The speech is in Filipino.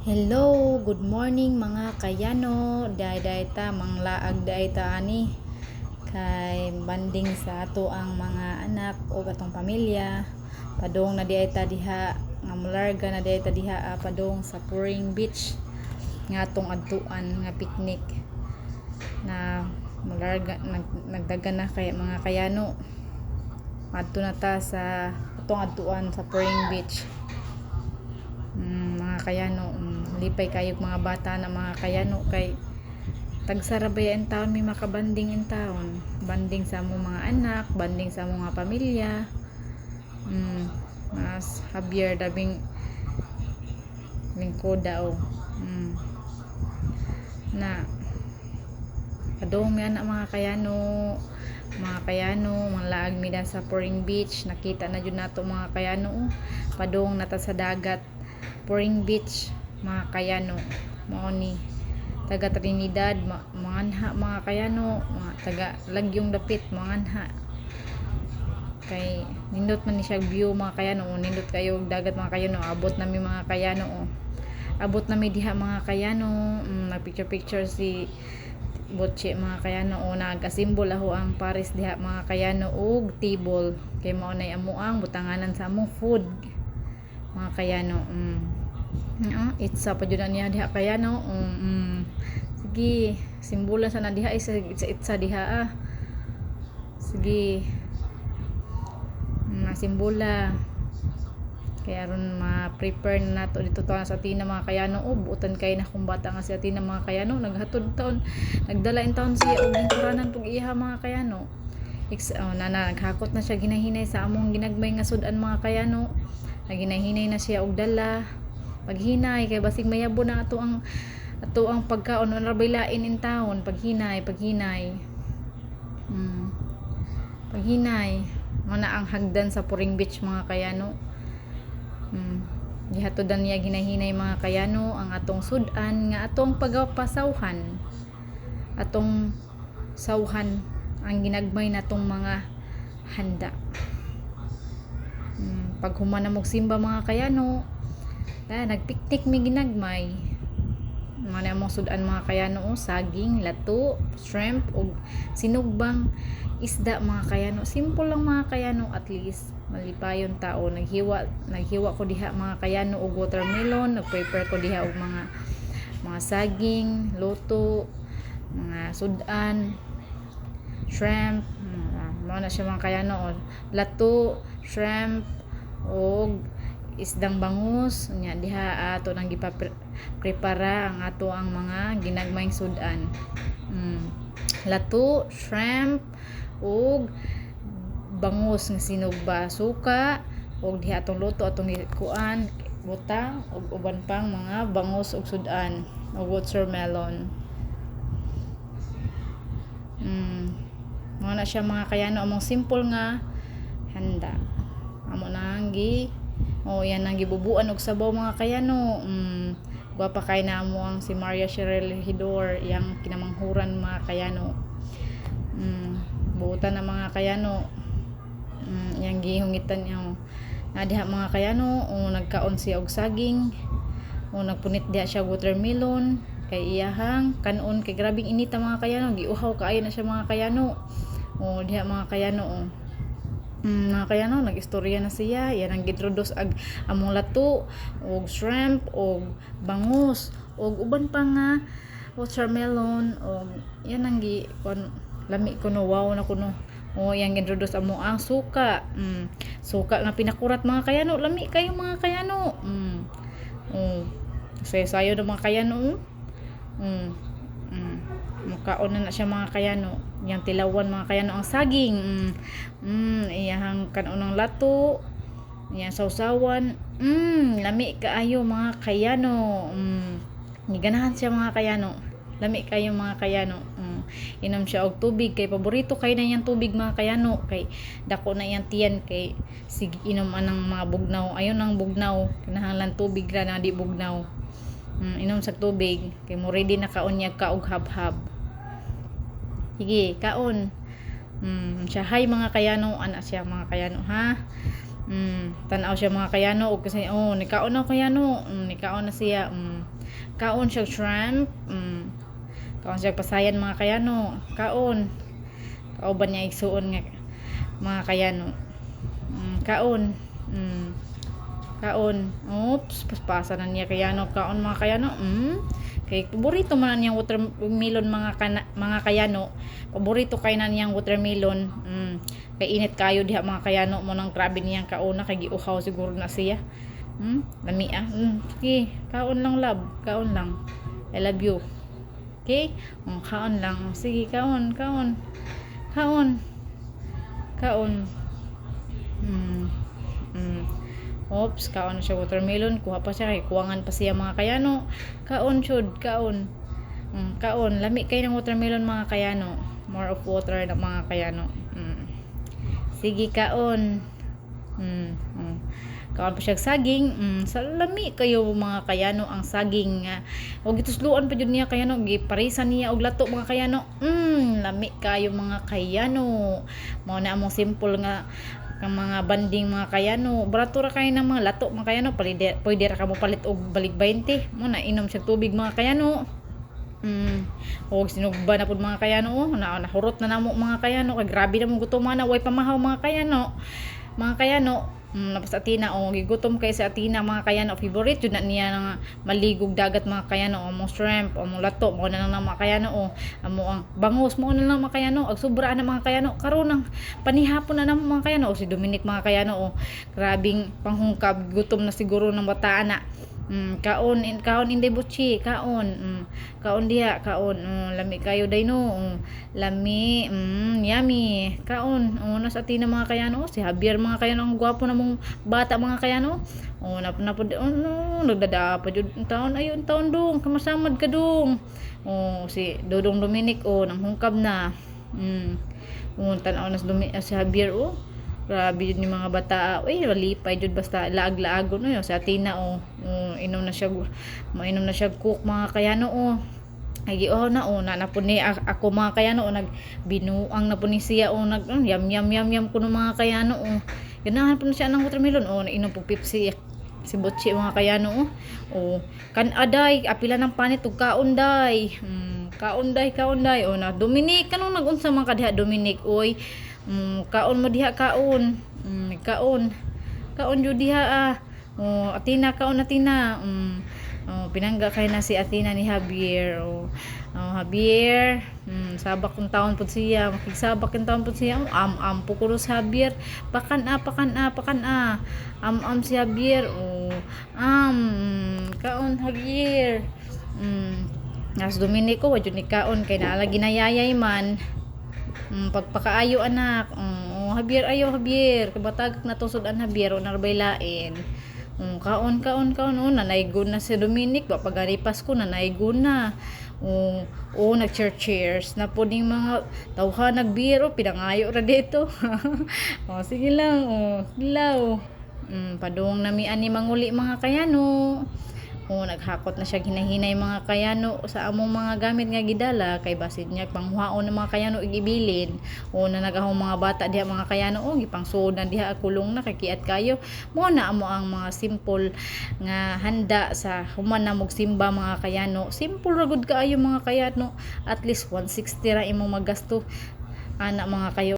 Hello, good morning mga kayano. Day ta manglaag ta ani kay banding sa ato ang mga anak o atong pamilya. Padong na ta diha nga mularga na ta diha padong sa Puring Beach nga atong adtuan nga picnic na mularga nagdagan na kay mga kayano. Adto na ta sa atong adtuan sa Puring Beach. Mga kayano, lipay kayog mga bata na mga kayano kay tagsarabay ang taon may makabanding in taon, banding sa among mga anak, banding sa among mga pamilya. Mas Javier dabing lingkod daw na kadong yan mga kayano manglaag mi sa Puring Beach. Nakita na jud nato mga kayano padong nata sa dagat Puring Beach mga kayano. Mao ni taga Trinidad manganha mga kayano, mga taga Lagyong Dapit manganha kay nindot man ni siya view mga kayano. Nindot kayo dagat mga kayano. Abot nami mga kayano abot nami diha mga kayano. Nagpicture si Botche mga kayano nagasimbol aho ang Paris diha mga kayano og table kay mao nay amuang butanganan sa among food mga kayano. Itsa pa jud niya diha kayano. Sige simbola sa na diha itsa diha sige simbola kay aron ma-prepare na nato dito ta sa Atina mga kayano. Buotan kay na kung bata nga si Atina mga kayano naghatod taon nagdala in taon siya og lingkuranan pug iha mga kayano. Naghakot na siya ginahinay sa among ginagmay nga sudan mga kayano. Naginahinay na siya og dala paghinay kay basig mayabo na ato ang pagkaon na rabaylain in taon. Paghinay mana ang hagdan sa Puring Beach mga kayano. Gihatodan niya ginahinay mga kayano ang atong sudan nga atong pagapasawhan, atong sawhan ang ginagmay natong mga handa. Pag human na mog simba mga kayano nagpiknik mi ginagmay mga among sudan mga kayano saging, lato, shrimp ug sinugbang isda mga kayano. Simple lang mga kayano, at least malipayon tao. Naghiwa ko diha mga kayano og watermelon. Nag-prepare ko diha og mga saging, loto, mga sudan, shrimp, mao na siya mga kayano. Lato, shrimp og isdang bangus nya diha ato nang gipaprepara ang ato ang mga ginagmayng sudan. Lato, shrimp ug bangus nga sinugba, suka ug diha atong luto atong kuan butang ug uban pang mga bangus ug sudan ug watermelon. Mao na siya mga kayano among simple nga handa. Amo nang yan ang gibubuan og sabaw mga kayano. Gwapa kay na mo ang si Maria Cheryl Hidor yang kinamanghuran mga kayano. Buutan na mga kayano. Yang gihungitan niya na diha mga kayano nagkaon siya og saging nagpunit diha siya watermelon kay iyahang kanon kay grabing inita mga kayano. Giuhaw kaayo na siya mga kayano. Diha mga kayano mga kayano nag-istorya na siya. Yan ang gidrodos among lato og shrimp og bangus og uban pa nga watermelon og yan ang lami ko wow na kuno. Yang gidrodos amo ang suka. Suka nga pinakurat mga kayano. Lami kayo mga kayano. Sayo na mga kayano. Makaon na siya mga kayano. Yang tilawan mga kayano ang saging. Iyahang kanunang lato. Yang sausawan. Lami kaayo mga kayano. Giganahan siya mga kayano. Lami kayo mga kayano. Inom siya og tubig kay paborito kay na yang tubig mga kayano kay dako na yang tiyan kay sige inom anang mga bugnaw. Ayon ang bugnaw kinahanglan tubig ra na di bugnaw. Inom sa tubig kay mo ready na kaunyag ka og habhab. Sige kaon. Siya hay mga kayano ana siya mga kayano ha. Tanaw siya mga kayano og kasi nikaon na kayano, nikaon na siya. Kaon siya shrimp. Kaon siya pasayan mga kayano. Kaon. Kauban niya igsuon nga mga kayano. Kaon. Kaon. Oops, paspasa na niya kayano. Kaon mga kayano. Kay paborito man niyang watermelon mga kayano. Paborito kay na niyang watermelon. Kay init kayo diha mga kayano mo nang grabe niyang kauna kay giuhaw siguro na siya. Lami sige, kaon lang love. Kaon lang. I love you. Okay? Kaon lang. Sige, kaon. Kaon. Oops, kaon na siya watermelon. Kuha pa siya kay kuwangan pa siya mga kayano. Kaon chud, kaon. Kaon, lami kay ng watermelon mga kayano. More of water na mga kayano. Sige, kaon. Kaon pa siya saging. Salami kayo mga kayano ang saging. Og gitusluan pa jud niya kayano, giparisan niya og lato mga kayano. Lami kayo mga kayano. Mao na among simple nga kang mga banding mga kayano. Barato ra kay ng mga lato mga kayano. Pwede ra ka mo palit og balik 20. Mo na inom siya tubig mga kayano. Og sinugba na pud mga kayano. Nahurot na namo mga kayano. Kay grabe na mo gutom na way pamahaw mga kayano. Mga kayano, napos Atina gigutom kay sa Atina mga kayano, favorite yun na niya nga maligog dagat mga kayano, mo shrimp, mo lato, mo na lang mga kayano, amo ang bangus, mo na lang mga kayano, ag sobra na mga kayano, karon ng panihapon na mga kayano, si Dominic mga kayano, grabing panghungkab, gutom na siguro ng bataan na. Kaon indi butchi, kaon diha, lami kayo day no, lami, yummy, kaon, nas Atina mga kayano, si Javier mga kayano, ang gwapo na mong bata mga kayano, napod, nagdada pa jud taon, ayun taon dong, kamasamad ka dong, si Dodong Dominic, nang hungkab na, tanaw na si Javier, grabe yun yung mga bata. Walipay jud basta laag-laagon no sa Atina inom na siya cook mga kayano ay na po ni ako mga kayano nagbinuang na po ni siya yam kuno mga kayano ganahan po na siya ng watermelon nainom po Pepsi si Butchi mga kayano kan aday apila ng panit ug kaon day kaon day na Dominic kanong nagunsa man kadiha Dominic kaon mo diha kaon jud diha Atina kaon Atina pinangga kay na si Atina ni Javier Javier sabak kung taon pud siya makigsabak kung taon pud siya po kuno si Javier pakan si Javier kaon Javier nas Dominico wa jud ni kaon kay naala ginayayay man pagpakaayo anak Javier Javier kabatagak na tusudan Javier narbay lain kaon nanaygon na si Dominic pagari Pasko nanaygon na nag-cheers na po ning mga tawhan nagbiro pinangayo ra dito sige lang hilaw padung nami ani manguli mga kayano naghakot na siya hinahinay mga kayano sa among mga gamit nga gidala kay basid niya panghuhaon ng mga kayano igibilin na nagahong mga bata diha mga kayano gipangsud na diha kulong na kakiat kayo mo na amo ang mga simple nga handa sa human na simba mga kayano simple ra gud kaayo mga kayano at least 160 ra imong magasto ana mga kayo